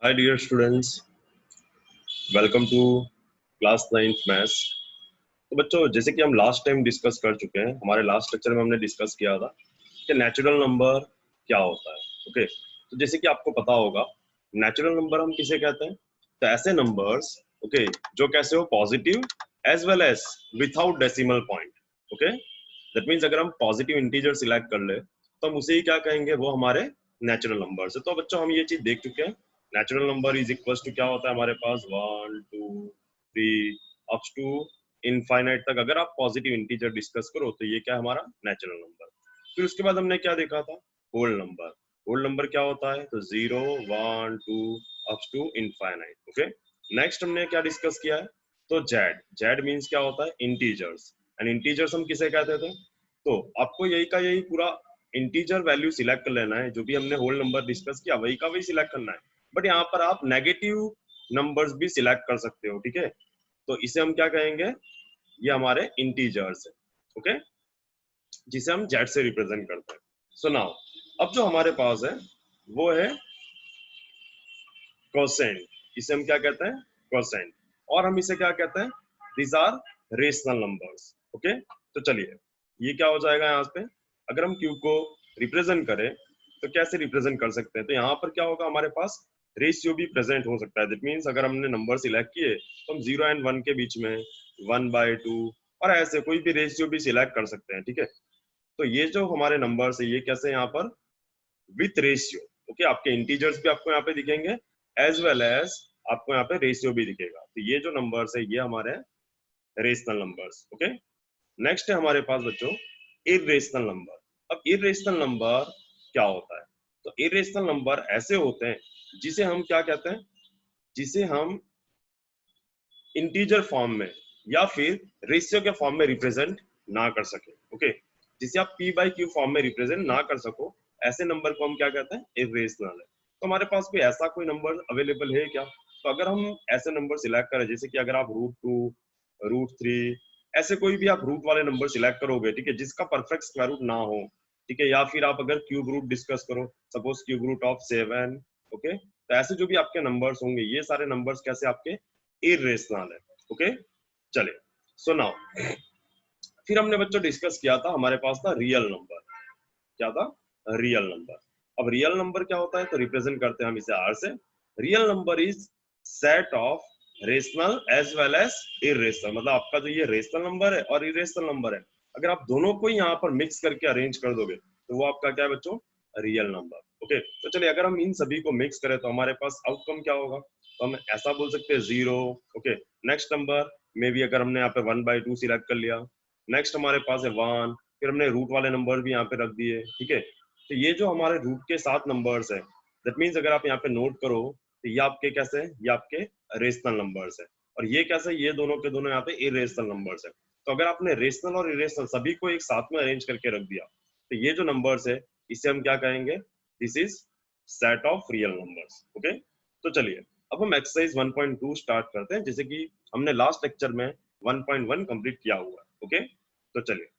Hi dear students, welcome to class 9th maths. तो बच्चों, जैसे कि हम लास्ट टाइम डिस्कस कर चुके हैं, हमारे लास्ट लेक्चर में हमने डिस्कस किया था कि नेचुरल नंबर क्या होता है। ओके, तो जैसे कि आपको पता होगा नेचुरल नंबर हम किसे कहते हैं, तो ऐसे नंबर्स ओके जो कैसे हो positive as well as without decimal point. Okay, that means अगर हम पॉजिटिव इंटीजर सिलेक्ट कर ले तो हम उसे ही क्या कहेंगे, वो हमारे नेचुरल नंबर है। तो बच्चों हम ये चीज देख चुके हैं, natural number is equal to क्या होता है हमारे पास 1 2 3 अप टू इनफाइनाइट तक। अगर आप पॉजिटिव इंटीजर डिस्कस करो तो ये क्या है हमारा नेचुरल नंबर। फिर उसके बाद हमने क्या देखा था, होल नंबर। होल नंबर क्या होता है, तो 0 1 2 up to infinite. Okay, next हमने क्या डिस्कस किया है, तो जेड। जेड मीन्स क्या होता है, इंटीजर्स। एंड इंटीजर्स हम किसे कहते थे, तो आपको यही का यही पूरा इंटीजर वैल्यू सिलेक्ट कर लेना है, जो भी हमने होल नंबर डिस्कस किया वही का वही सिलेक्ट करना है। बट यहाँ पर आप नेगेटिव नंबर्स भी सिलेक्ट कर सकते हो, ठीक है। तो इसे हम क्या कहेंगे, ये हमारे इंटीजर्स है। ओके, जिसे हम जेड से रिप्रेजेंट करते हैं। सो नाउ अब जो हमारे पास है वो है कोसेंट। इसे हम क्या कहते हैं, कोसेंट। और हम इसे क्या कहते हैं, these are rational numbers. Okay, तो चलिए ये क्या हो जाएगा यहाँ पे, अगर हम क्यू को रिप्रेजेंट करें तो कैसे रिप्रेजेंट कर सकते हैं, तो यहाँ पर क्या होगा, हमारे पास रेशियो भी प्रेजेंट हो सकता है। दैट मीन्स अगर हमने नंबर सिलेक्ट किए तो हम 0 एंड 1 के बीच में 1/2 और ऐसे कोई भी रेशियो भी सिलेक्ट कर सकते हैं, ठीक है। तो ये जो हमारे नंबर्स है ये कैसे यहाँ पर विथ रेशियो। ओके, आपके इंटीजर्स भी आपको यहाँ पे दिखेंगे एज वेल एज आपको यहाँ पे रेशियो भी दिखेगा। तो ये जो नंबर्स है ये हमारे रेशनल नंबर्स। ओके, नेक्स्ट है हमारे पास बच्चों इरेशनल नंबर। अब इरेशनल नंबर क्या होता है, तो इरेशनल नंबर ऐसे होते हैं जिसे हम क्या कहते हैं, जिसे हम इंटीजर फॉर्म में या फिर रेशियो के फॉर्म में रिप्रेजेंट ना कर सके। ओके, जिसे आप p/q फॉर्म में रिप्रेजेंट ना कर सको, ऐसे नंबर को हम क्या कहते हैं, इरेशनल है। तो हमारे पास कोई ऐसा कोई नंबर अवेलेबल है क्या, तो अगर हम ऐसे नंबर सिलेक्ट करें, जैसे कि अगर आप √2 √3 ऐसे कोई भी आप रूट वाले नंबर सिलेक्ट करोगे, ठीक है, जिसका परफेक्ट स्क्वायर रूट ना हो, ठीक है, या फिर आप अगर क्यूब रूट डिस्कस करो, suppose cube root of 7। Okay, तो ऐसे जो भी आपके नंबर्स होंगे ये सारे नंबर्स कैसे आपके इरेशनल है। ओके, चलिए सो नाउ फिर हमने बच्चों डिस्कस किया था, हमारे पास था रियल नंबर। क्या था, रियल नंबर। अब रियल नंबर क्या होता है, तो रिप्रेजेंट करते हैं हम इसे आर से। Real number is set of rational as well as irrational. मतलब आपका जो ये रेशनल नंबर है और इरेशनल नंबर है, अगर आप दोनों को यहाँ पर मिक्स करके अरेंज कर दोगे तो वो आपका क्या है बच्चों, रियल नंबर। ओके, तो चलिए अगर हम इन सभी को मिक्स करें तो हमारे पास आउटकम क्या होगा, तो हम ऐसा बोल सकते हैं 0। ओके, नेक्स्ट नंबर में भी अगर हमने यहाँ पे 1/2 सिलेक्ट कर लिया, नेक्स्ट हमारे पास है 1, फिर हमने रूट वाले नंबर भी यहाँ पे रख दिए, ठीक है। तो ये जो हमारे रूट के 7 नंबर्स है, दैट मीन्स अगर आप यहाँ पे नोट करो तो ये आपके कैसे हैं, ये आपके रेशनल नंबर्स है। और ये कैसे, ये दोनों के दोनों यहाँ पे इरेशनल नंबर्स है। तो अगर आपने रेशनल और इरेशनल सभी को एक साथ में अरेंज करके रख दिया तो ये जो नंबर्स है इसे हम क्या कहेंगे, this is set of real numbers. Okay, तो चलिए अब हम एक्सरसाइज 1.2 स्टार्ट करते हैं, जैसे कि हमने लास्ट लेक्चर में 1.1 कंप्लीट किया हुआ है। ओके, तो चलिए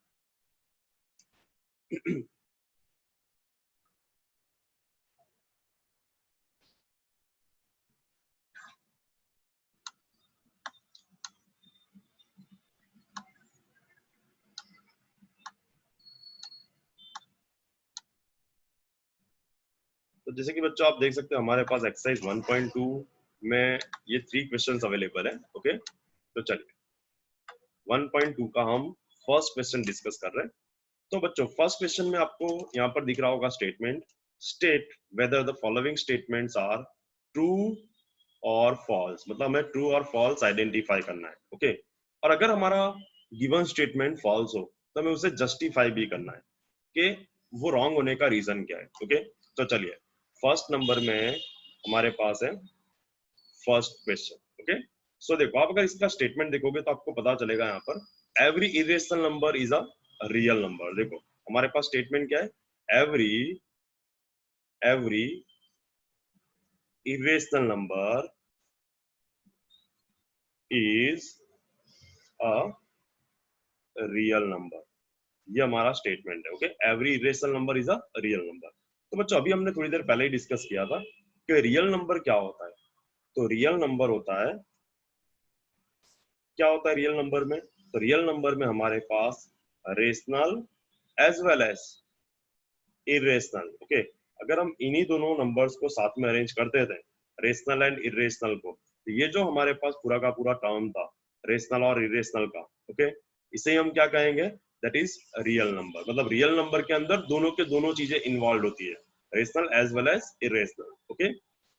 तो जैसे कि बच्चों आप देख सकते हो हमारे पास एक्सरसाइज 1.2 में ये 3 क्वेश्चंस अवेलेबल है। ओके, तो चलिए 1.2 का हम फर्स्ट क्वेश्चन डिस्कस कर रहे हैं। तो बच्चों फर्स्ट क्वेश्चन में आपको यहाँ पर दिख रहा होगा statement, state whether the following statements are true और फॉल्स। मतलब हमें ट्रू और फॉल्स आइडेंटिफाई करना है। ओके, और अगर हमारा गिवन स्टेटमेंट फॉल्स हो तो हमें उसे जस्टिफाई भी करना है कि वो रॉन्ग होने का रीजन क्या है। ओके, तो चलिए फर्स्ट नंबर में हमारे पास है फर्स्ट क्वेश्चन। ओके, सो देखो आप अगर इसका स्टेटमेंट देखोगे तो आपको पता चलेगा यहाँ पर every irrational number is a real number. देखो हमारे पास स्टेटमेंट क्या है, every irrational number is a real number. ये हमारा स्टेटमेंट है। Okay, every irrational number is a real number. तो बच्चों अभी हमने थोड़ी देर पहले ही डिस्कस किया था कि रियल नंबर क्या होता है। तो रियल नंबर होता है, क्या होता है रियल नंबर में? तो रियल नंबर में हमारे पास rational as well as irrational, okay. अगर हम इन्हीं दोनों नंबर्स को साथ में अरेंज करते थे, रेशनल एंड इरेशनल को, तो ये जो हमारे पास पूरा का पूरा टर्म था रेशनल और इरेशनल का, ओके, इसे हम क्या कहेंगे? That is real number. मतलब रियल नंबर के अंदर दोनों के दोनों चीजें इन्वॉल्व होती है, rational as well as irrational, okay.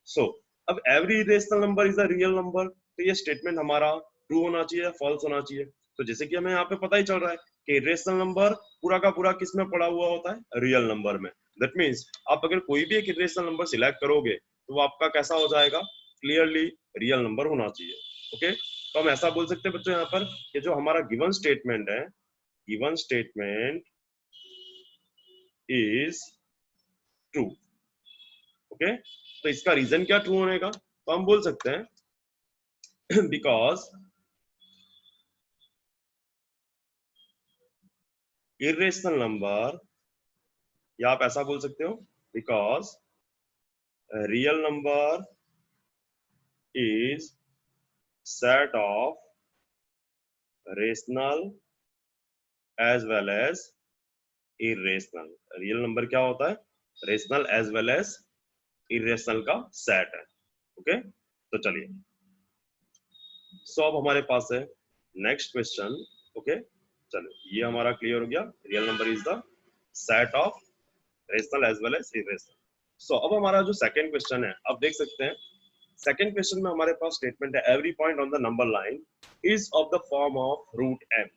So अब every irrational number is a real number, तो ये स्टेटमेंट हमारा ट्रू होना चाहिए या फॉल्स होना चाहिए? तो जैसे कि हमें यहाँ पे पता ही चल रहा है कि इरेशनल नंबर पूरा का पूरा किस में पड़ा हुआ होता है? रियल नंबर में। दैट मीन्स आप अगर कोई भी एक इरेशनल नंबर सिलेक्ट करोगे तो वो आपका कैसा हो जाएगा? क्लियरली रियल नंबर होना चाहिए, ओके। तो हम ऐसा बोल सकते हैं बच्चों यहाँ पर कि जो हमारा गिवन स्टेटमेंट है, given statement is true, okay. तो इसका रीजन क्या ट्रू होने का? तो हम बोल सकते हैं बिकॉज इरेशनल नंबर, या आप ऐसा बोल सकते हो because real number is set of rational as well as irrational। Real number क्या होता है? Rational as well as irrational का सेट है, ओके। तो चलिए, सो अब हमारे पास है नेक्स्ट क्वेश्चन, ओके। चलिए ये हमारा क्लियर हो गया, real number is the set of rational as well as irrational. So अब हमारा जो सेकंड क्वेश्चन है, अब देख सकते हैं सेकंड क्वेश्चन में हमारे पास स्टेटमेंट है every point on the number line is of the form of root m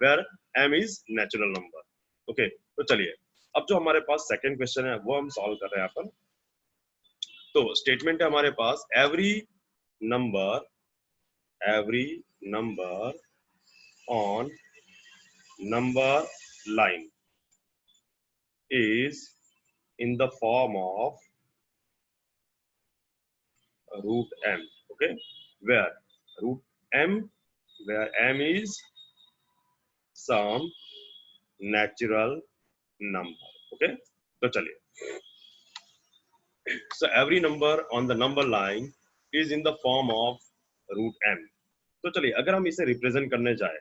where m is natural number, okay. तो चलिए अब जो हमारे पास सेकंड क्वेश्चन है वो हम सॉल्व कर रहे हैं यहाँ पर। तो स्टेटमेंट है हमारे पास every number on number line is in the form of root m, okay, where root m where m is some natural number, okay। तो चलिए, so every number on the number line is in the form of root m। तो चलिए अगर हम इसे represent करने जाए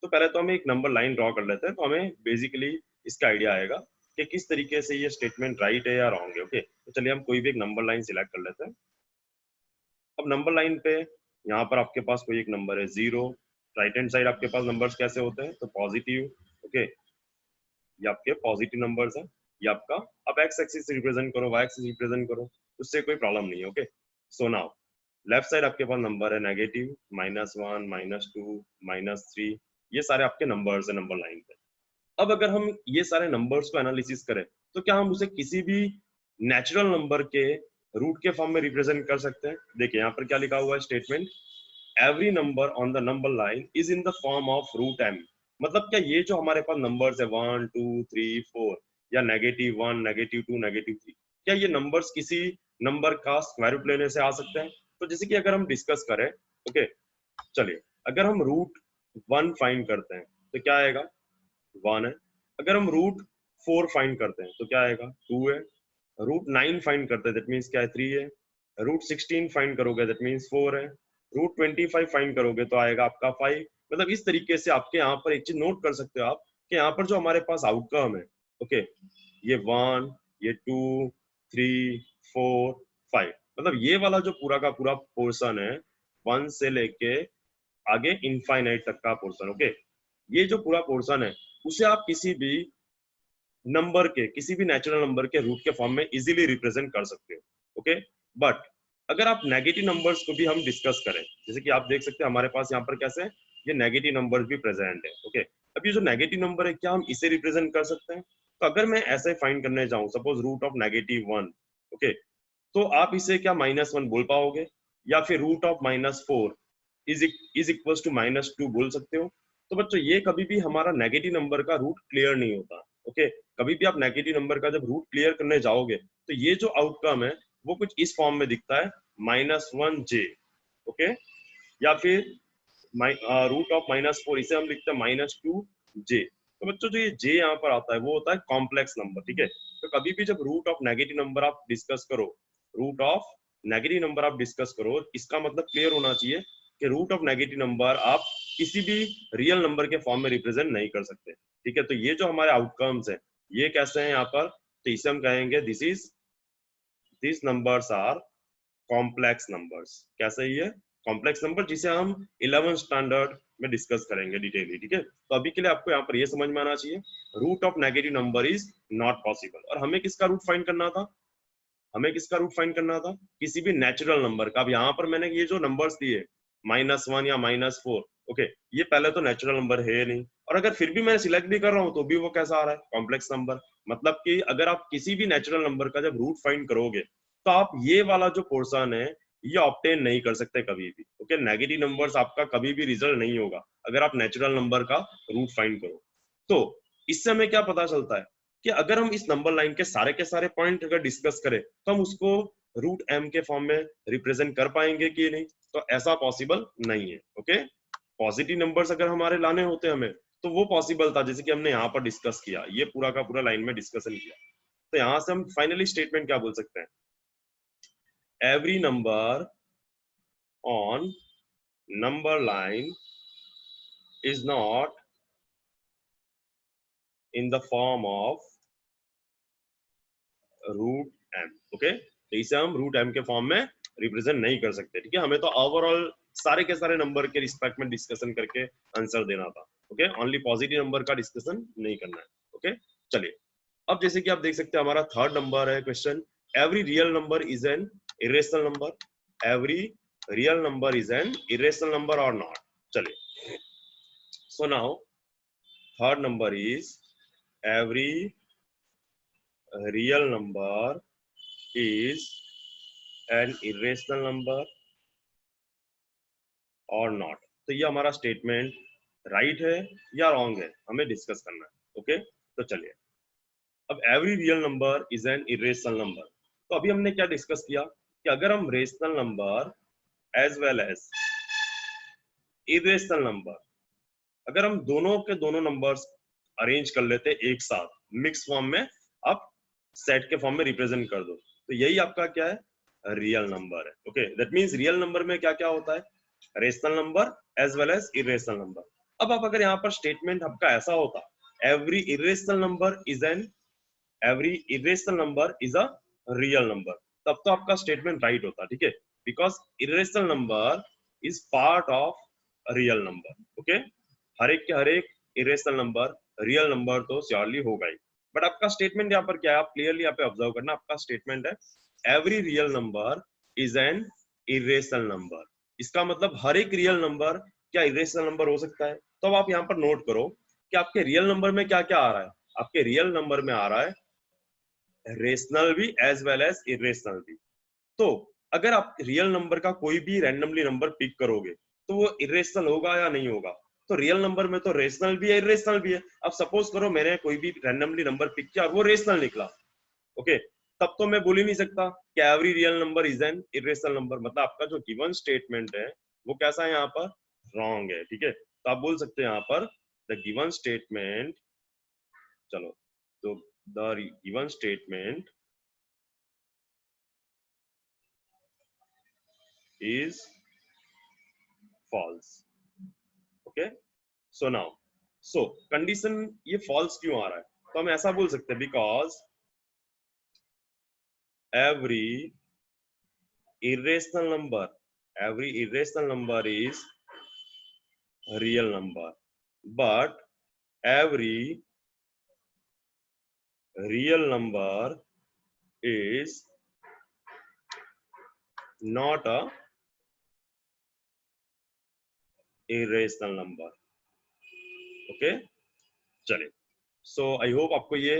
तो पहले तो हम एक नंबर लाइन ड्रॉ कर लेते हैं, तो हमें बेसिकली इसका आइडिया आएगा कि किस तरीके से ये स्टेटमेंट राइट है या रॉन्ग है, ओके। तो चलिए हम कोई भी एक नंबर लाइन सिलेक्ट कर लेते हैं। अब नंबर लाइन पे यहाँ पर आपके पास कोई एक नंबर है 0, राइट हैंड साइड आपके पास नंबर्स कैसे होते हैं? तो पॉजिटिव, ओके, ये आपके पॉजिटिव नंबर्स हैं। ये आपका, अब एक्स एक्सिस रिप्रेजेंट करो, वाई एक्सिस रिप्रेजेंट करो, उससे कोई प्रॉब्लम नहीं है, okay. So now left side आपके पास नंबर है नेगेटिव, -1, -2, -3, ये सारे आपके नंबर्स है नंबर लाइन पे। अब अगर हम ये सारे नंबर्स को एनालिसिस करें तो क्या हम उसे किसी भी नेचुरल नंबर के रूट के फॉर्म में रिप्रेजेंट कर सकते हैं? देखिए यहाँ पर क्या लिखा हुआ है statement, every number on the number line is in the form of root m। मतलब क्या ये जो हमारे पास नंबर्स है 1 2 3 4 या -1 -2 -3, क्या ये नंबर्स किसी नंबर का स्क्वायर रूट लेने से आ सकते हैं? तो जैसे कि अगर हम डिस्कस करें, ओके, चलिए अगर हम रूट 1 फाइंड करते हैं तो क्या आएगा? 1 है। अगर हम रूट 4 फाइंड करते हैं तो क्या आएगा? 2 है। रूट 9 फाइंड करते हैं दैट मीन्स क्या है? 3 है। रूट 16 फाइंड करोगे दैट मीन्स 4 है। रूट 25 फाइंड करोगे तो आएगा आपका 5। मतलब इस तरीके से आपके यहाँ पर एक चीज नोट कर सकते हो आप कि यहाँ पर जो हमारे पास आउटकम है, ओके, ये 1, ये 2, 3, 4, 5, मतलब ये वाला जो पूरा का पूरा पोर्शन है 1 से लेके आगे इनफाइनाइट तक का पोर्शन, ओके, ये जो पूरा पोर्शन है उसे आप किसी भी नंबर के, किसी भी नेचुरल नंबर के रूट के फॉर्म में इजीली रिप्रेजेंट कर सकते हो, ओके। बट अगर आप नेगेटिव नंबर्स को भी हम डिस्कस करें, जैसे कि आप देख सकते हैं हमारे पास यहाँ पर कैसे ये नेगेटिव नंबर्स भी प्रेजेंट है, ओके। अब ये जो नेगेटिव नंबर है क्या हम इसे रिप्रेजेंट कर सकते हैं? तो अगर मैं ऐसे फाइंड करने जाऊं सपोज रूट ऑफ -1, ओके, तो आप इसे क्या -1 बोल पाओगे? या फिर root of -4 is equal to -2 बोल सकते हो? तो बच्चों ये कभी भी हमारा नेगेटिव नंबर का रूट क्लियर नहीं होता, ओके। कभी भी आप नेगेटिव नंबर का जब रूट क्लियर करने जाओगे तो ये जो आउटकम है वो कुछ इस फॉर्म में दिखता है -1j, ओके, या फिर रूट ऑफ -4 इसे हम लिखते हैं -2j। तो बच्चों जो ये j यहाँ पर आता है वो होता है कॉम्प्लेक्स नंबर, ठीक है। तो कभी भी जब रूट ऑफ नेगेटिव नंबर आप डिस्कस करो, रूट ऑफ नेगेटिव नंबर आप डिस्कस करो, इसका मतलब क्लियर होना चाहिए कि रूट ऑफ नेगेटिव नंबर आप किसी भी रियल नंबर के फॉर्म में रिप्रेजेंट नहीं कर सकते, ठीक है। तो ये जो हमारे आउटकम्स है ये कैसे हैं यहाँ पर, तो इसे हम कहेंगे this numbers are complex numbers. कैसे ये कॉम्प्लेक्स नंबर, जिसे हम 11th स्टैंडर्ड में डिस्कस करेंगे डिटेलली, ठीक है। तो अभी के लिए आपको यहाँ पर ये समझ में आना चाहिए root of negative number is not possible. और हमें किसका रूट फाइंड करना था, हमें किसका रूट फाइंड करना था, किसी भी नेचुरल नंबर का। अब यहाँ पर मैंने ये जो नंबर्स दिए -1 या -4, ओके, ये पहले तो नेचुरल नंबर है नहीं, और अगर फिर भी मैं सिलेक्ट भी कर रहा हूँ तो भी वो कैसा आ रहा है, कॉम्प्लेक्स नंबर। मतलब कि अगर आप किसी भी नेचुरल नंबर का जब रूट फाइंड करोगे तो आप ये वाला जो पोर्शन है ये ऑब्टेन नहीं कर सकते कभी भी, ओके। नेगेटिव नंबर्स आपका कभी भी रिजल्ट नहीं होगा अगर आप नेचुरल नंबर का रूट फाइंड करो। तो इससे हमें क्या पता चलता है कि अगर हम इस नंबर लाइन के सारे पॉइंट अगर डिस्कस करें तो हम उसको रूट एम के फॉर्म में रिप्रेजेंट कर पाएंगे कि नहीं, तो ऐसा पॉसिबल नहीं है, ओके। पॉजिटिव नंबर्स अगर हमारे लाने होते हमें तो वो पॉसिबल था, जैसे कि हमने यहाँ पर डिस्कस किया, ये पूरा का पूरा लाइन में डिस्कशन किया। तो यहाँ से हम फाइनली स्टेटमेंट क्या बोल सकते हैं, every number on number line is not in the form of root M, okay. तो इसे हम रूट एम के फॉर्म में रिप्रेजेंट नहीं कर सकते, ठीक है। हमें तो ओवरऑल सारे के सारे नंबर के रिस्पेक्ट में डिस्कशन करके आंसर देना था, ओके। ओनली पॉजिटिव नंबर का डिस्कशन नहीं करना है, ओके। चलिए, अब जैसे कि आप देख सकते हैं हमारा थर्ड नंबर है question, every real number is an irrational number, every real number is an irrational number और नॉट। चलिए, so now third number is every real number is an irrational number or not। तो ये हमारा statement right है या wrong है हमें discuss करना है, ओके। तो चलिए, अब every real number is an irrational number. तो अभी हमने क्या डिस्कस किया कि अगर हम rational number as well as irrational number, अगर हम दोनों के दोनों नंबर्स अरेंज कर लेते एक साथ मिक्स फॉर्म में, आप सेट के फॉर्म में रिप्रेजेंट कर दो, तो यही आपका क्या है, रियल नंबर है, okay. That means real number में क्या क्या होता है, rational number as well as irrational number. अब आप अगर यहाँ पर स्टेटमेंट आपका ऐसा होता, every irrational number is an every irrational number is a real number, तब तो आपका स्टेटमेंट राइट होता, ठीक है। Because irrational number is part of real number, okay. हर एक के हर एक इरेशनल नंबर रियल नंबर तो श्योरली होगा ही। बट आपका स्टेटमेंट यहाँ पर क्या है, आप क्लियरली यहाँ पे ऑब्जर्व करना, आपका स्टेटमेंट है every real number is an irrational number. इसका मतलब हर एक रियल नंबर क्या इरेशनल नंबर हो सकता है। तो अब आप यहाँ पर नोट करो कि आपके रियल नंबर में क्या क्या आ रहा है, आपके रियल नंबर में आ रहा है रेशनल भी एज वेल एज इरेशनल भी। तो अगर आप रियल नंबर का कोई भी रैंडमली नंबर पिक करोगे तो वो इरेशनल होगा या नहीं होगा, तो रियल नंबर में तो रेशनल भी है इरेशनल भी है। अब सपोज करो मैंने कोई भी रैंडमली नंबर पिक किया और वो रेशनल निकला, ओके, तब तो मैं बोल ही नहीं सकता कि every real number is an irrational number. मतलब आपका जो गिवन स्टेटमेंट है वो कैसा है, यहाँ पर रॉन्ग है, ठीक है। तो आप बोल सकते हैं यहाँ पर द गिवन स्टेटमेंट, चलो, तो the given statement is false, okay। so now, so condition ये false क्यों आ रहा है, तो हम ऐसा बोल सकते हैं because every irrational number is real number, but every real number is not a irrational number, okay। चलिए, सो आई होप आपको ये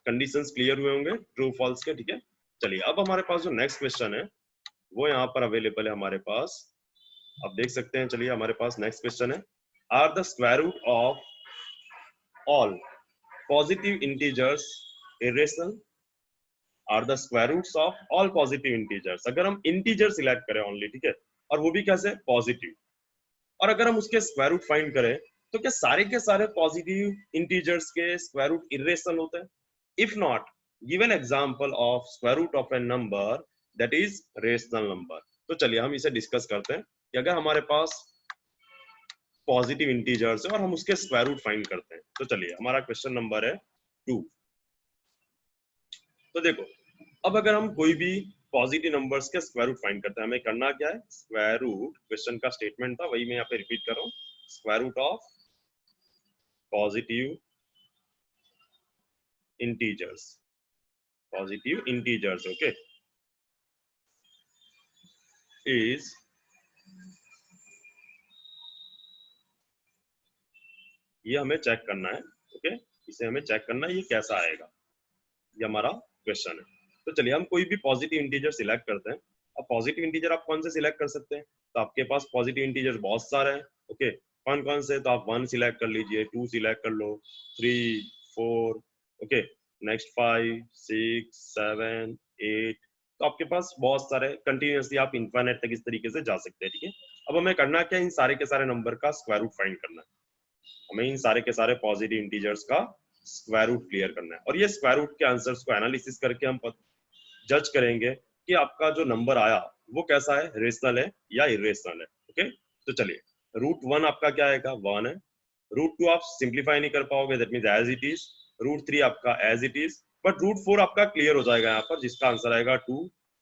कंडीशंस क्लियर हुए होंगे ट्रू फॉल्स के, ठीक है। चलिए, अब हमारे पास जो नेक्स्ट क्वेश्चन है वो यहाँ पर अवेलेबल है हमारे पास, आप देख सकते हैं। चलिए, हमारे पास नेक्स्ट क्वेश्चन है, are the square root of all positive integers irrational, are the square roots of all positive integers. अगर हम इंटीजर सिलेक्ट करें ओनली, ठीक है, और वो भी कैसे, पॉजिटिव, और अगर हम उसके स्क्वायर रूट फाइंड करें तो क्या सारे के सारे पॉजिटिव इंटीजर्स के स्क्वायर रूट इरेशनल होते हैं। If not, give an example of square root of a number that is rational number. तो चलिए हम इसे डिस्कस करते हैं कि अगर हमारे पास पॉजिटिव इंटीजर्स है और हम उसके स्क्वायर रूट फाइंड करते हैं। तो चलिए हमारा क्वेश्चन नंबर है 2। तो देखो, अब अगर हम कोई भी पॉजिटिव नंबर्स के स्क्वायर रूट फाइंड करते हैं, हमें करना क्या है, स्क्वायर रूट, क्वेश्चन का स्टेटमेंट था वही मैं यहाँ पे रिपीट कर रहा हूँ, square root of positive integers, positive integers, okay, is, ये हमें चेक करना है, ओके, इसे हमें चेक करना है ये कैसा आएगा, ये हमारा क्वेश्चन है। तो चलिए हम कोई भी पॉजिटिव इंटीजर सिलेक्ट करते हैं। अब पॉजिटिव इंटीजर आप कौन से सिलेक्ट कर सकते हैं, तो आपके पास पॉजिटिव इंटीजर बहुत सारे हैं, ओके, कौन कौन से, तो आप 1 सिलेक्ट कर लीजिए, 2 सिलेक्ट कर लो, 3 4, ओके, नेक्स्ट 5 6 7 8, तो आपके पास बहुत सारे, कंटिन्यूअसली आप इनफाइनाइट तक इस तरीके से जा सकते हैं, ठीक है। अब हमें करना क्या है, इन सारे के सारे नंबर का स्क्वायर रूट फाइंड करना है, हमें इन सारे के सारे पॉजिटिव इंटीजर्स का स्क्वायर रूट क्लियर करना है, और ये स्क्वायर रूट के आंसर्स को एनालिसिस करके हम जज करेंगे कि आपका जो नंबर आया वो कैसा है, रेशनल है या इरेशनल है, ओके। तो चलिए, रूट 1 आपका क्या आएगा, 1 है, रूट 2 आप सिंप्लीफाई नहीं कर पाओगे, that means as it is, root 3 आपका as it is, but root 4 आपका क्लियर हो जाएगा यहाँ पर, जिसका आंसर आएगा 2,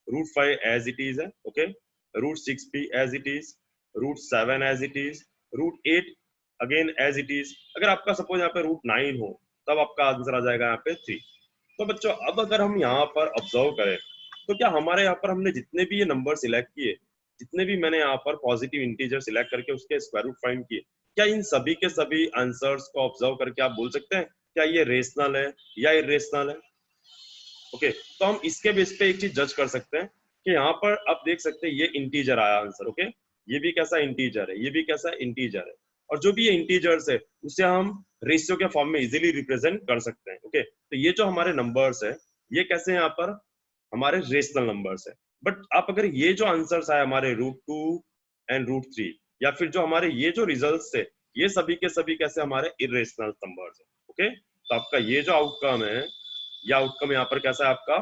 रूट 5 एज इट इज है, ओके, रूट 6 भी as it is, root 7 as it is, root 8 again as it is. अगर आपका सपोज यहाँ पे रूट 9 हो तब आपका आंसर आ जाएगा यहाँ पे 3। तो बच्चों अब अगर हम यहाँ पर ऑब्जर्व करें तो क्या हमारे यहाँ पर हमने जितने भी ये नंबर सिलेक्ट किए, जितने भी मैंने यहाँ पर पॉजिटिव इंटीजर सिलेक्ट करके उसके स्क्वायर रूट फाइंड किए, क्या इन सभी के सभी आंसर्स को ऑब्जर्व करके आप बोल सकते हैं क्या ये रेशनल है या इरेशनल है, ओके। तो हम इसके बेस पे एक चीज जज कर सकते हैं कि यहाँ पर आप देख सकते हैं ये इंटीजर आया आंसर, ओके, ये भी कैसा इंटीजर है, ये भी कैसा इंटीजर है, और जो भी ये इंटीजर्स है उसे हम रेशियो के फॉर्म में इजीली रिप्रेजेंट कर सकते हैं, ओके। तो ये जो हमारे नंबर्स है ये कैसे हैं यहाँ पर हमारे रेशनल नंबर्स है, बट आप अगर ये जो आंसर्स आए हमारे रूट 2 एंड रूट 3, या फिर जो हमारे ये जो रिजल्ट्स थे ये सभी के सभी कैसे हमारे इरेशनल नंबर्स है, ओके। तो आपका ये जो आउटकम है, ये आउटकम यहाँ पर कैसा है आपका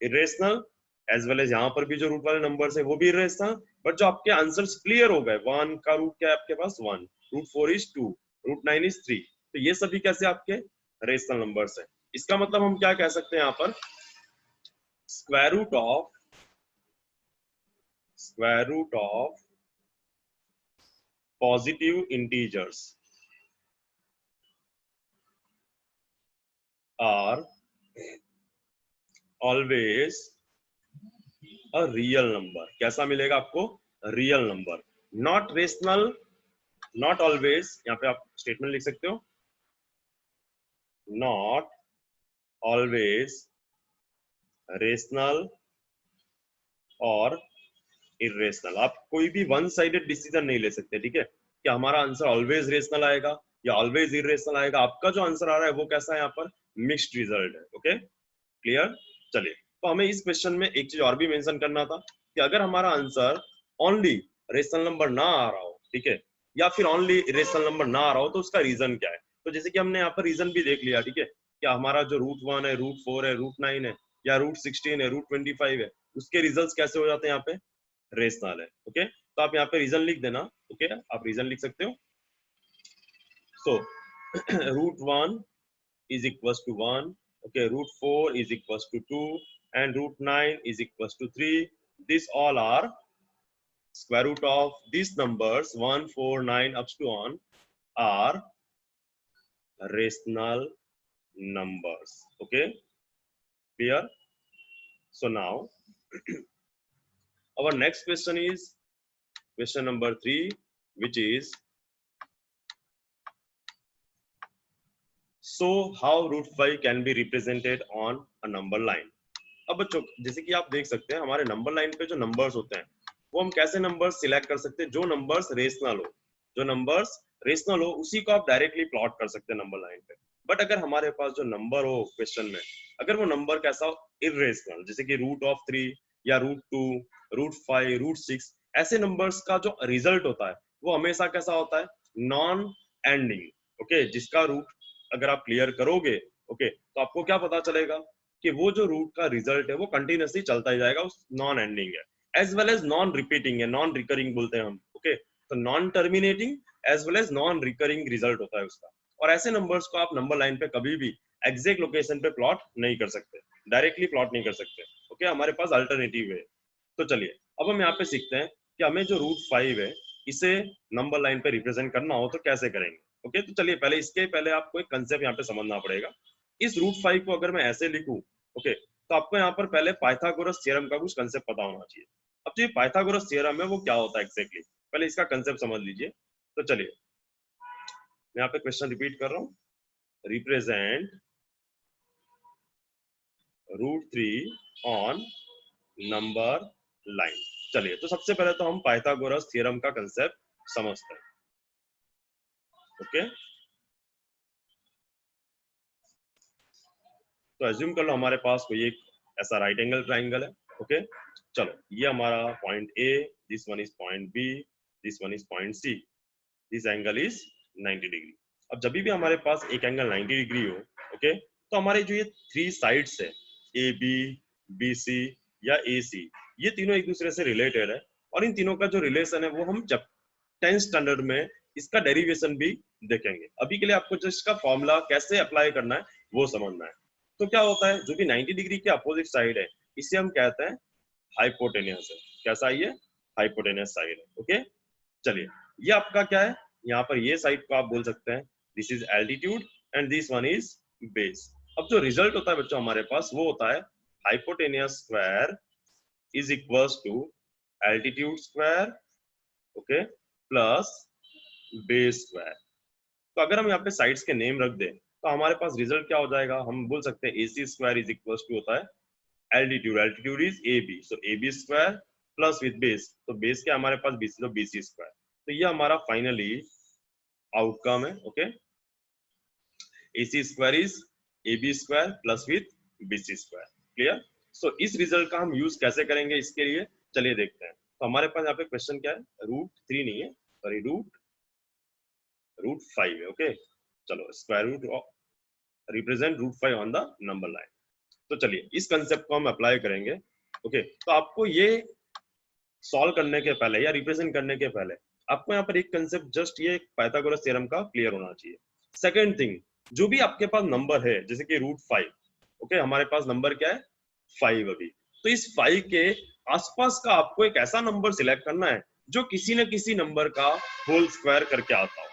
इरेशनल, एज वेल एज यहाँ पर भी जो रूट वाले नंबर्स है वो भी इरेशनल, बट जो आपके आंसर्स क्लियर हो गए, 1 का रूट क्या है आपके पास 1, रूट 4 इज 2, रूट 9 इज 3, तो ये सभी कैसे आपके रेशनल नंबर्स है। इसका मतलब हम क्या कह सकते हैं यहाँ पर, square root of positive integers are always a real number. कैसा मिलेगा आपको, real number, not rational, not always, यहाँ पे आप स्टेटमेंट लिख सकते हो, नॉट ऑलवेज रेशनल और इरेशनल। आप कोई भी वन साइडेड डिसीजन नहीं ले सकते, ठीक है, कि हमारा आंसर ऑलवेज रेशनल आएगा या ऑलवेज इरेशनल आएगा। आपका जो आंसर आ रहा है वो कैसा है यहाँ पर, मिक्स्ड रिजल्ट है, ओके, क्लियर। चलिए, तो हमें इस क्वेश्चन में एक चीज और भी मेंशन करना था कि अगर हमारा आंसर ओनली रेशनल नंबर ना आ रहा हो, ठीक है, या फिर ओनली इरेशनल नंबर ना आ रहा हो, तो उसका रीजन क्या है। तो जैसे कि हमने यहाँ पर रीजन भी देख लिया, ठीक है, क्या हमारा जो रूट 1 है, रूट 4 है, रूट 9 है, या रूट 16 है, रूट 25 है, उसके रिजल्ट्स कैसे हो जाते हैं यहाँ पे, रेशनल है, ओके। तो आप यहाँ पे रीजन लिख देना, ओके, आप रीजन लिख सकते हो। So root 1 is equals to 1, okay, root 4 is equals to 2, and root 9 is equals to 3. These all are square root of these numbers 1 4 9 up to on are rational numbers, okay, clear. So now our next question is question number 3, which is, so how root 5 can be represented on a number line. अब बच्चों जैसे कि आप देख सकते हैं हमारे number line पे जो नंबर्स होते हैं वो हम कैसे नंबर्स सिलेक्ट कर सकते हैं, जो नंबर्स रेशनल हो, जो नंबर्स रेशनल हो उसी को आप डायरेक्टली प्लॉट कर सकते हैं नंबर लाइन पे। बट अगर हमारे पास जो नंबर हो क्वेश्चन में, अगर वो नंबर कैसा हो, इरेशनल, जैसे कि रूट ऑफ 3 या रूट 2, रूट 5, रूट 6, ऐसे नंबर्स का जो रिजल्ट होता है वो हमेशा कैसा होता है, नॉन एंडिंग, ओके, जिसका रूट अगर आप क्लियर करोगे, ओके, तो आपको क्या पता चलेगा, कि वो जो रूट का रिजल्ट है वो कंटिन्यूसली चलता ही जाएगा, उस नॉन एंडिंग है, as well as non repeating है, नॉन रिकरिंग बोलते हैं हम, ओके। तो non terminating as well as non recurring result होता है उसका। और ऐसे नंबर्स को आप नंबर लाइन पे कभी भी एग्जैक्ट लोकेशन पे प्लॉट नहीं कर सकते, डायरेक्टली प्लॉट नहीं कर सकते, ओके। हमारे पास अल्टरनेटिव है। तो चलिए अब हम यहाँ पे सीखते हैं कि हमें जो रूट 5 है इसे नंबर लाइन पे रिप्रेजेंट करना हो तो कैसे करेंगे, ओके। तो चलिए पहले इसके पहले आपको एक कंसेप्ट यहाँ पे समझना पड़ेगा। इस रूट 5 को अगर मैं ऐसे लिखूं, ओके, तो आपको यहाँ पर पहले पाइथागोरस थ्योरम का कुछ कंसेप्ट पता होना चाहिए। अब जो ये पाइथागोरस थ्योरम है वो क्या होता है एग्जैक्टली, पहले इसका कंसेप्ट समझ लीजिए। तो चलिए मैं यहाँ पे क्वेश्चन रिपीट कर रहा हूँ, represent root 3 on number line. चलिए तो सबसे पहले तो हम पाइथागोरस थ्योरम का कंसेप्ट समझते हैं, ओके। तो एज्यूम कर लो हमारे पास कोई एक ऐसा राइट एंगल ट्राइंगल है, ओके। चलो ये हमारा point A, this one is point B, this one is point C, this angle is 90 degree. अब जब भी हमारे पास एक एंगल 90 डिग्री हो, ओके, तो हमारे जो ये 3 साइड्स है, ए बी, बी सी या ए सी, ये तीनों एक दूसरे से रिलेटेड है। और इन तीनों का जो रिलेशन है वो हम जब 10th स्टैंडर्ड में इसका डेरिवेशन भी देखेंगे। अभी के लिए आपको जो इसका फॉर्मूला कैसे अप्लाई करना है वो समझना है। तो क्या होता है, जो भी 90 डिग्री के अपोजिट साइड है इसे हम कहते हैं हाइपोटेनियस है। कैसा है ये, हाइपोटेनियस साइड है, ओके। चलिए ये आपका क्या है, यहाँ पर ये साइड को आप बोल सकते हैं this is altitude and this one is base. अब जो रिजल्ट होता है बच्चों हमारे पास वो होता है hypotenuse square is equals to altitude square, okay, plus base square. तो अगर हम यहाँ पे साइड्स के नेम रख दें तो हमारे पास रिजल्ट क्या हो जाएगा, हम बोल सकते हैं AC square is equals to होता है altitude, altitude is AB, so AB square plus with base, तो बेस क्या हमारे पास BC, तो BC स्क्वायर। तो ये हमारा फाइनली आउटकम है, okay. AC square is AB square plus with BC square, clear. So इस रिजल्ट का हम यूज कैसे करेंगे इसके लिए, चलिए देखते हैं। तो हमारे पास यहाँ पे क्वेश्चन क्या है, रूट 3 नहीं है, सॉरी रूट 5 है, ओके। चलो square root represent root 5 on the number line. तो चलिए इस कंसेप्ट को हम अप्लाई करेंगे, ओके। तो आपको ये सॉल्व करने के पहले या रिप्रेजेंट करने के पहले आपको यहाँ पर एक कंसेप्ट जस्ट ये पाइथागोरस थ्योरम का क्लियर होना चाहिए। सेकंड थिंग, जो भी आपके पास नंबर है जैसे कि रूट 5, ओके, हमारे पास नंबर क्या है 5 अभी। तो इस 5 के आसपास का आपको एक ऐसा नंबर सिलेक्ट करना है जो किसी न किसी नंबर का होल स्क्वायर करके आता हो।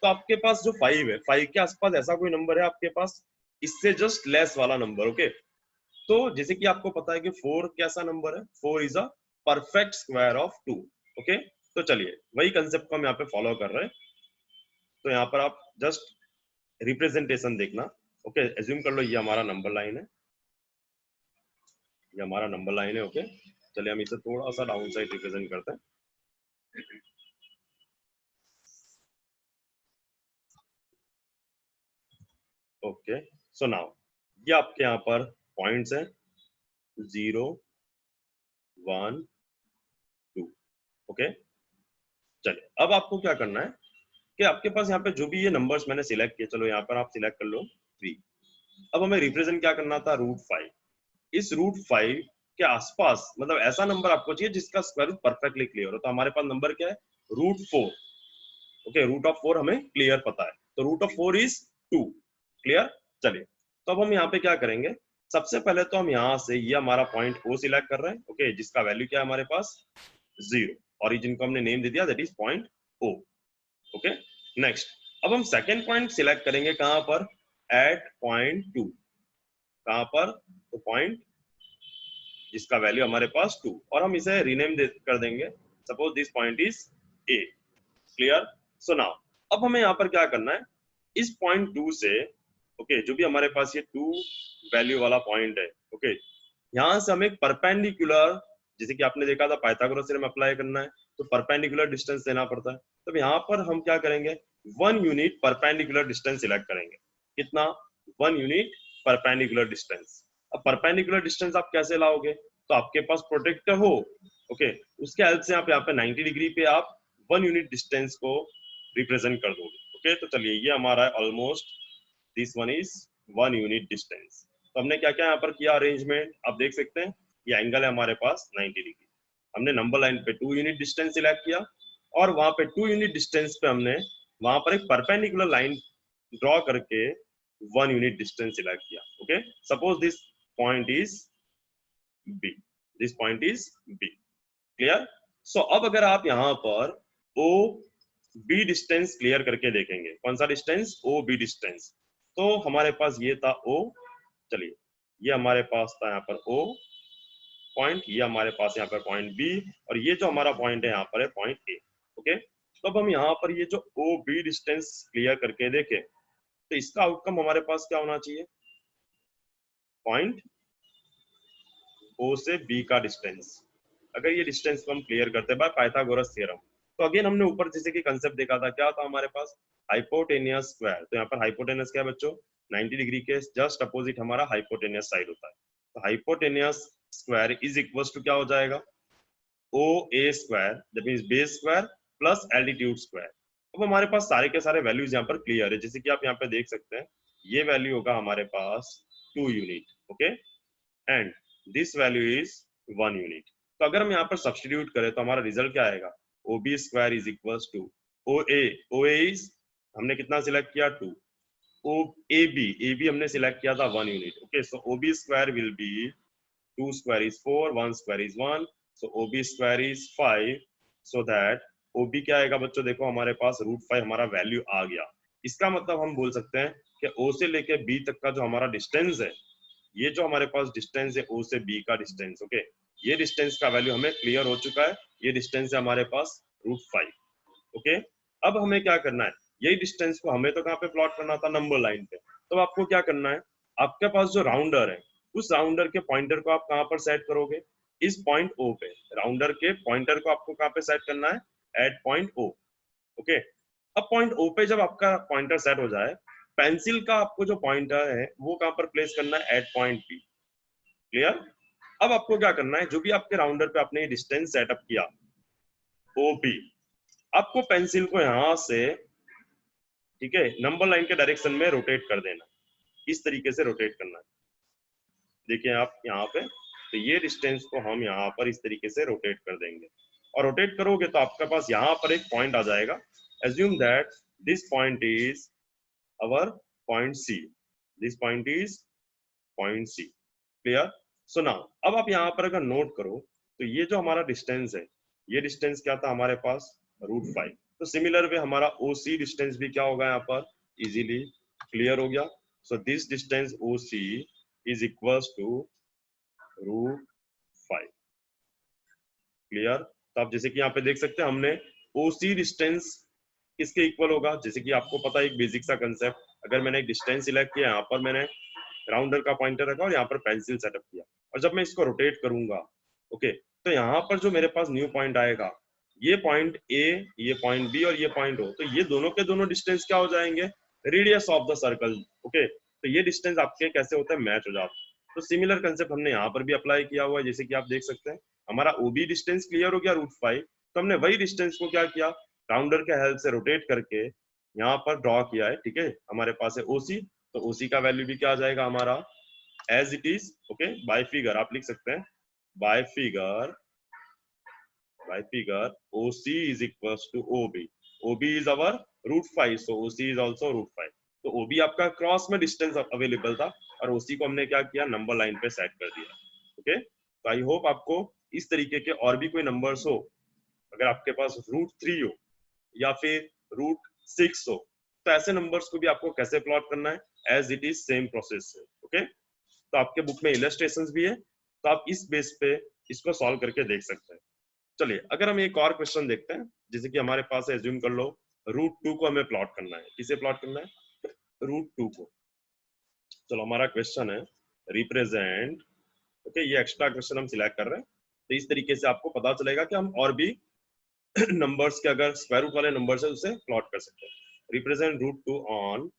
तो आपके पास जो 5 है, 5 के आसपास ऐसा कोई नंबर है आपके पास, इससे जस्ट लेस वाला नंबर, ओके। तो जैसे कि आपको पता है कि 4 कैसा नंबर है, 4 is a perfect square of 2, okay. तो चलिए वही कंसेप्ट को हम यहाँ पे फॉलो कर रहे हैं। तो यहाँ पर आप जस्ट रिप्रेजेंटेशन देखना, ओके। एज्यूम कर लो ये हमारा नंबर लाइन है, ये हमारा नंबर लाइन है, ओके। चलिए हम इसे थोड़ा सा डाउन साइड रिप्रेजेंट करते हैं, ओके। सो नाउ ये आपके यहाँ पर पॉइंट्स हैं 0 1 2, ओके। चलिए अब आपको क्या करना है कि आपके पास यहाँ पे जो भी ये नंबर्स मैंने सिलेक्ट किए, चलो यहाँ पर आप सिलेक्ट कर लो 3। अब हमें रिप्रेजेंट क्या करना था, रूट 5। इस रूट 5 के आसपास मतलब ऐसा नंबर आपको चाहिए जिसका स्क्वायर रूट परफेक्टली क्लियर हो। तो हमारे पास नंबर क्या है, रूट 4, ओके। रूट 4 हमें क्लियर पता है, तो रूट 4 इज 2, क्लियर। चलिए तो अब हम यहाँ पे क्या करेंगे, सबसे पहले तो हम यहाँ से ये हमारा पॉइंट O सिलेक्ट कर रहे हैं, ओके, जिसका वैल्यू क्या है हमारे पास 0, ओरिजिन को हमने नेम दे दिया that is point O, okay. Next अब हम सेकेंड पॉइंट सिलेक्ट करेंगे कहां पर, एट पॉइंट 2, कहां पर, तो पॉइंट जिसका वैल्यू हमारे पास 2, और हम इसे रीनेम कर देंगे, suppose this point is A, clear. So now अब हमें यहाँ पर क्या करना है, इस पॉइंट 2 से, ओके, जो भी हमारे पास ये 2 वैल्यू वाला पॉइंट है, ओके, यहाँ से हमें परपेंडिकुलर, जैसे कि आपने देखा था पाइथागोरस थ्योरम अप्लाई करना है तो परपेंडिकुलर डिस्टेंस देना पड़ता है। तो यहाँ पर हम क्या करेंगे, 1 यूनिट परपेंडिकुलर डिस्टेंस सिलेक्ट करेंगे। कितना, 1 यूनिट परपेंडिकुलर डिस्टेंस। अब परपेंडिकुलर डिस्टेंस आप कैसे लाओगे, तो आपके पास प्रोटेक्टर हो, ओके, उसके हेल्प से आप यहाँ पे 90 डिग्री पे आप 1 यूनिट डिस्टेंस को रिप्रेजेंट कर दोगे, ओके। तो चलिए ये हमारा है almost this one is 1 unit distance, तो हमने क्या क्या यहाँ पर किया अरेंजमेंट, आप देख सकते हैं ये एंगल है हमारे पास 90 डिग्री। हमने नंबर लाइन पे 2 यूनिट डिस्टेंस सिलेक्ट किया और वहां पे 2 यूनिट डिस्टेंस पे हमने वहां पर एक परपेंडिकुलर लाइन ड्रॉ करके 1 यूनिट डिस्टेंस सिलेक्ट किया। Okay, suppose this point is B, this point is B. Clear? So अब अगर आप यहाँ पर ओ बी डिस्टेंस क्लियर करके देखेंगे, कौन सा डिस्टेंस, ओ बी डिस्टेंस, तो हमारे पास ये था ओ, चलिए ये हमारे पास था यहाँ पर ओ पॉइंट, ये हमारे पास यहाँ पर पॉइंट बी, और ये जो हमारा पॉइंट है यहाँ पर है पॉइंट ए। ओके, तो अब हम यहाँ पर ये जो ओ बी डिस्टेंस क्लियर करके देखें तो इसका आउटकम हमारे पास क्या होना चाहिए, पॉइंट ओ से बी का डिस्टेंस। अगर ये डिस्टेंस को हम क्लियर करते हैं बाय पाइथागोरस थ्योरम, तो अगेन हमने ऊपर जैसे कि कंसेप्ट देखा था, क्या था हमारे पास, हाइपोटेनियस स्क्वायर। तो यहाँ पर हाइपोटेनियस क्या है बच्चों, 90 डिग्री के जस्ट अपोजिट हमारा हाइपोटेनियस साइड होता है। तो hypotenuse square is equal to क्या हो जाएगा, O A square, that means base square plus altitude square. अब हमारे पास सारे के सारे वैल्यूज यहाँ पर क्लियर है, जैसे कि आप यहाँ पे देख सकते हैं ये वैल्यू होगा हमारे पास 2 unit, okay, and this value is 1 unit. तो अगर हम यहाँ पर सब्स्टिट्यूट करें तो हमारा रिजल्ट क्या आएगा, O B square is equal to O A is हमने कितना सिलेक्ट किया 2, ओ ए बी हमने सिलेक्ट किया था 1 unit. Okay, so O B square will be 2 square is 4, 1 square is 1, so OB square is 5, so that OB क्या आएगा बच्चों, देखो हमारे पास √5 हमारा वैल्यू आ गया। इसका मतलब हम बोल सकते हैं कि O से लेके B तक का जो हमारा डिस्टेंस है, ये जो हमारे पास डिस्टेंस है O से B का डिस्टेंस, ओके, ये डिस्टेंस का वैल्यू हमें क्लियर हो चुका है, ये डिस्टेंस है हमारे पास √5। ओके, अब हमें क्या करना है, यही डिस्टेंस को हमें तो कहाँ पे प्लॉट करना था, नंबर लाइन पे। तो आपको क्या करना है, आपके पास जो राउंडर है उस राउंडर के पॉइंटर को आप कहां पर सेट करोगे, इस पॉइंट ओ पे। राउंडर के पॉइंटर को आपको कहां पे सेट करना है, एट पॉइंट ओ। ओके, अब पॉइंट ओ पे जब आपका पॉइंटर सेट हो जाए, पेंसिल का आपको जो पॉइंटर है वो कहां पर प्लेस करना है, एट पॉइंट बी। क्लियर? अब आपको क्या करना है, जो भी आपके राउंडर पे आपने डिस्टेंस सेटअप किया ओ बी, आपको पेंसिल को यहां से, ठीक है, नंबर लाइन के डायरेक्शन में रोटेट कर देना, इस तरीके से रोटेट करना है। देखिए आप यहाँ पे, तो ये डिस्टेंस को हम यहाँ पर इस तरीके से रोटेट कर देंगे, और रोटेट करोगे तो आपके पास यहाँ पर एक पॉइंट आ जाएगा। Assume that this point is our point C, this point is point C. Clear? So now अब आप यहाँ पर अगर नोट करो तो ये जो हमारा डिस्टेंस है, ये डिस्टेंस क्या था हमारे पास, √5। तो सिमिलर वे हमारा ओ सी डिस्टेंस भी क्या होगा, यहाँ पर इजीली क्लियर हो गया। So this distance O C is equals to √5। Clear? तो आप जैसे कि यहाँ पे देख सकते हैं हमने OC डिस्टेंस किसके इक्वल होगा, जैसे कि आपको पता है एक बेसिक सा कंसेप्ट, अगर मैंने एक डिस्टेंस सिलेक्ट किया, यहाँ पर मैंने राउंडर का पॉइंटर रखा और यहाँ पर पेंसिल सेटअप किया, और जब मैं इसको रोटेट करूंगा, ओके, तो यहाँ पर जो मेरे पास न्यू पॉइंट आएगा, ये पॉइंट ए, ये पॉइंट बी और ये पॉइंट ओ, तो ये दोनों के दोनों डिस्टेंस क्या हो जाएंगे, radius of the circle. Okay, तो ये डिस्टेंस आपके कैसे होते हैं, मैच हो जाते हैं। तो सिमिलर कंसेप्ट हमने यहाँ पर भी अप्लाई किया हुआ है, जैसे कि आप देख सकते हैं हमारा ओबी डिस्टेंस क्लियर हो गया √5, तो हमने वही डिस्टेंस को क्या किया, राउंडर के हेल्प से रोटेट करके यहाँ पर ड्रॉ किया है। ठीक है, हमारे पास है ओसी, तो ओसी का वैल्यू भी क्या आ जाएगा हमारा, as it is. Okay, by figure आप लिख सकते हैं, by figure OC is equals to OB. OB is our √5, so OC is also √5. तो OB आपका क्रॉस में डिस्टेंस अवेलेबल था और OC को हमने क्या किया, नंबर लाइन पे सेट कर दिया। ओके, तो आई होप आपको इस तरीके के और भी कोई नंबर्स हो, अगर आपके पास √3 हो या फिर √6 हो, तो ऐसे नंबर्स को भी आपको कैसे प्लॉट करना है, as it is same process है। ओके, तो आपके बुक में इलस्ट्रेशंस भी है, तो आप इस बेस पे इसको सॉल्व करके देख सकते हैं। चलिए अगर हम एक और क्वेश्चन देखते हैं, जैसे कि हमारे पास एज्यूम कर लो √2 को हमें प्लॉट करना है। किसे प्लॉट करना है, √2 को। चलो हमारा क्वेश्चन है रिप्रेजेंट, ओके, ये एक्स्ट्रा क्वेश्चन हम सिलेक्ट कर रहे हैं, तो इस तरीके से आपको पता चलेगा कि हम और भी नंबर्स के अगर स्क्वायर रूट वाले नंबर है उसे प्लॉट कर सकते हैं। Represent √2 on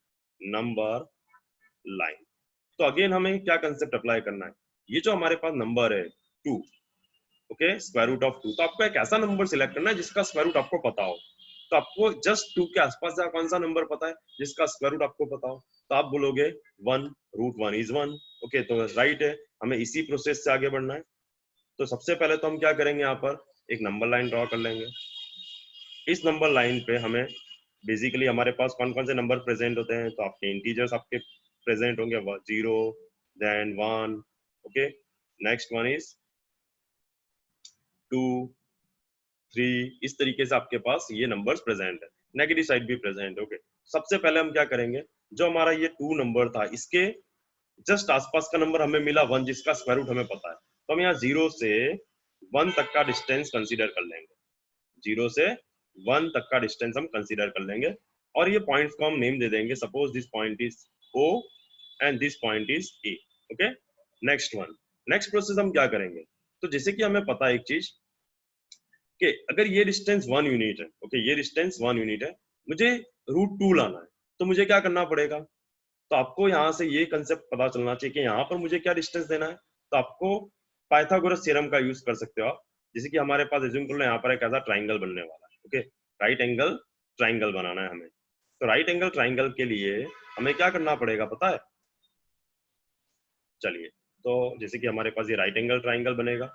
number line. तो अगेन हमें क्या कंसेप्ट अप्लाई करना है, ये जो हमारे पास नंबर है 2, ओके, स्क्वायर रूट ऑफ 2, तो आपको एक ऐसा नंबर सिलेक्ट करना है जिसका स्क्वायर रूट आपको पता हो। तो आपको जस्ट 2 के आसपास कौन सा नंबर पता है जिसका स्क्वायर रूट आपको पता हो, तो आप बोलोगे 1, √1 is 1, ओके, तो राइट है, हमें इसी प्रोसेस से आगे बढ़ना है। तो सबसे पहले तो हम क्या करेंगे, यहाँ पर एक नंबर लाइन ड्रॉ कर लेंगे। इस नंबर लाइन पे हमें बेसिकली हमारे पास कौन कौन से नंबर प्रेजेंट होते हैं, तो आपके इंटीजर्स आपके प्रेजेंट होंगे, 0 then 1, okay, next one is 2 3, इस तरीके से आपके पास ये नंबर्स प्रेजेंट है, नेगेटिव साइड भी प्रेजेंट है। ओके, सबसे पहले हम क्या करेंगे, जो हमारा ये 2 नंबर था इसके जस्ट आसपास का नंबर हमें मिला 1, जिसका स्क्वायर रूट हमें पता है, तो हम यहाँ 0 से 1 तक का डिस्टेंस कंसीडर कर लेंगे। 0 से 1 तक का डिस्टेंस हम कंसीडर कर लेंगे, और ये पॉइंट्स को हम नेम दे देंगे, suppose this point is O and this point is A। Okay, next process हम क्या करेंगे, तो जैसे कि हमें पता है एक चीज कि अगर ये डिस्टेंस 1 यूनिट है, ओके, ये डिस्टेंस 1 यूनिट है, मुझे √2 लाना है, तो मुझे क्या करना पड़ेगा, तो आपको यहाँ से ये कंसेप्ट पता चलना चाहिए कि यहाँ पर मुझे क्या डिस्टेंस देना है। तो आपको पाइथागोरस थ्योरम का यूज कर सकते हो आप, जैसे कि हमारे पास एज्यूम कर लो यहाँ पर एक ऐसा ट्राइंगल बनने वाला है, ओके, राइट एंगल ट्राइंगल बनाना है हमें। तो राइट एंगल ट्राइंगल के लिए हमें क्या करना पड़ेगा पता है, चलिए, तो जैसे कि हमारे पास ये राइट एंगल ट्राइंगल बनेगा,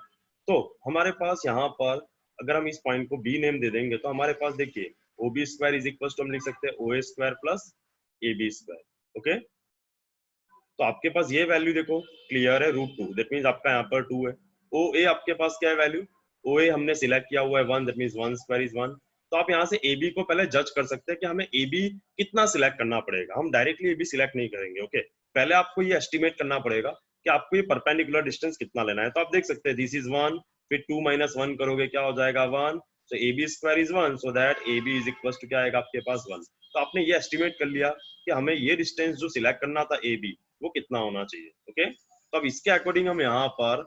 तो हमारे पास यहाँ पर अगर हम इस पॉइंट को बी नेम दे देंगे, तो हमारे पास देखिए O B square is equal to हम लिख सकते हैं O A square plus A B square. Okay, तो आपके पास ये वैल्यू देखो क्लियर है, √2, दैट मींस आपका यहाँ पर 2 है। ओ ए आपके पास क्या है वैल्यू, ओ ए हमने सिलेक्ट किया हुआ है 1, दैट मींस 1 स्क्वायर इज 1। तो आप यहाँ से ए बी को पहले जज कर सकते हैं कि हमें ए बी कितना सिलेक्ट करना पड़ेगा, हम डायरेक्टली ए बी सिलेक्ट नहीं करेंगे। ओके, पहले आपको ये एस्टिमेट करना पड़ेगा कि आपको ये परपेंडिकुलर डिस्टेंस कितना लेना है। तो आप देख सकते हैं दिस इज 1, फिर 2 - 1 करोगे क्या हो जाएगा 1, so ab square is 1, so that ab is equals to क्या आएगा आपके पास 1। तो आपने ये एस्टिमेट कर लिया कि हमें ये डिस्टेंस जो सिलेक्ट करना था ab वो कितना होना चाहिए। ओके, तो अब इसके अकॉर्डिंग हम यहाँ पर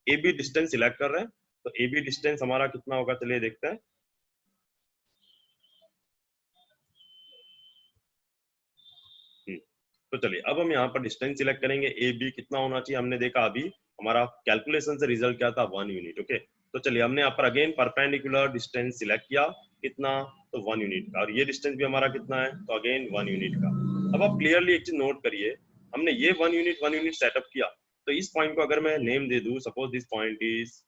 ab डिस्टेंस सिलेक्ट कर रहे हैं, तो ab डिस्टेंस हमारा कितना होगा चलिए देखते हैं। तो चलिए अब हम यहाँ पर डिस्टेंस सिलेक्ट करेंगे, ए बी कितना होना चाहिए, हमने देखा अभी हमारा कैलकुलेशन से रिजल्ट क्या था 1 यूनिट। ओके, तो चलिए हमने यहाँ पर अगेन परपेंडिकुलर डिस्टेंस सिलेक्ट किया, कितना, तो 1 यूनिट का, और ये डिस्टेंस भी हमारा कितना है, तो अगेन 1 यूनिट का। अब आप क्लियरली एक चीज नोट करिए, हमने ये 1 यूनिट सेटअप किया, तो इस पॉइंट को अगर मैं नेम दे दूं, suppose this point is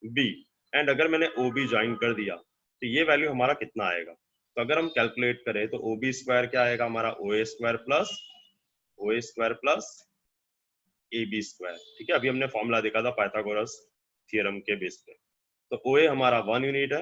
B, and अगर मैंने ओ बी ज्वाइन कर दिया, तो ये वैल्यू हमारा कितना आएगा, तो अगर हम कैलकुलेट करें तो ओ बी स्क्वायर क्या आएगा हमारा O A square plus A B square. ठीक है, अभी हमने फॉर्मूला देखा था पाइथागोरस थ्योरम के बेस पे। तो ओ ए हमारा 1 यूनिट है,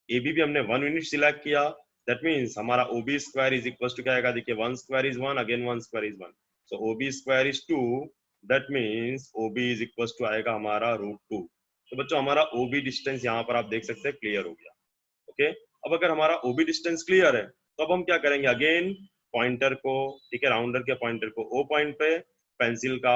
ए बी भी हमने 1 यूनिट सिलेक्ट किया, दैट मींस हमारा O B square is equal to क्या आएगा, देखिए 1 square is 1, again 1 square is 1, so O B square is 2, that means O B is equal to आएगा हमारा √2। तो बच्चों हमारा ओ बी डिस्टेंस यहाँ पर आप देख सकते हैं क्लियर हो गया। ओके, अब अगर हमारा ओ बी डिस्टेंस क्लियर है, तो अब हम क्या करेंगे, अगेन पॉइंटर को, ठीक है, राउंडर के पॉइंटर को ओ पॉइंट पे, पेंसिल को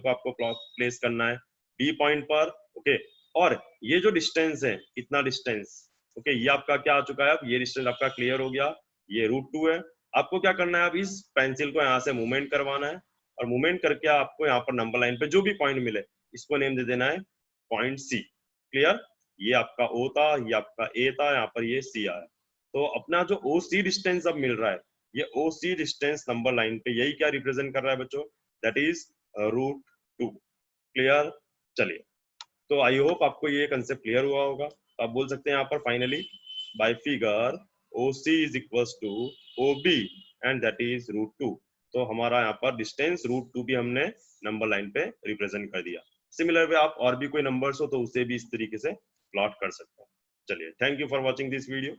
आपको प्लेस करना है बी पॉइंट पर। ओके, और ये जो डिस्टेंस है, इतना डिस्टेंस, ओके, ये आपका क्या आ चुका है, अब ये डिस्टेंस आपका क्लियर हो गया, ये √2 है। आपको क्या करना है, अब इस पेंसिल को यहाँ से मूवमेंट करवाना है, और मूवमेंट करके आपको यहाँ पर नंबर लाइन पे जो भी पॉइंट मिले इसको नेम दे देना है पॉइंट सी। क्लियर, ये आपका ओ था, ये आपका ए था, यहाँ पर ये सी आया। तो अपना जो ओ सी डिस्टेंस अब मिल रहा है, ये ओ सी डिस्टेंस नंबर लाइन पे यही क्या रिप्रेजेंट कर रहा है बच्चों, दैट इज √2। क्लियर, चलिए, तो आई होप आपको ये कंसेप्ट क्लियर हुआ होगा। तो आप बोल सकते हैं यहाँ पर finally by figure O C is equal to O B and that is √2। तो हमारा यहाँ पर डिस्टेंस √2 भी हमने नंबर लाइन पे रिप्रेजेंट कर दिया। सिमिलर वे आप और भी कोई नंबर्स हो तो उसे भी इस तरीके से प्लॉट कर सकते हैं। चलिए, thank you for watching this video.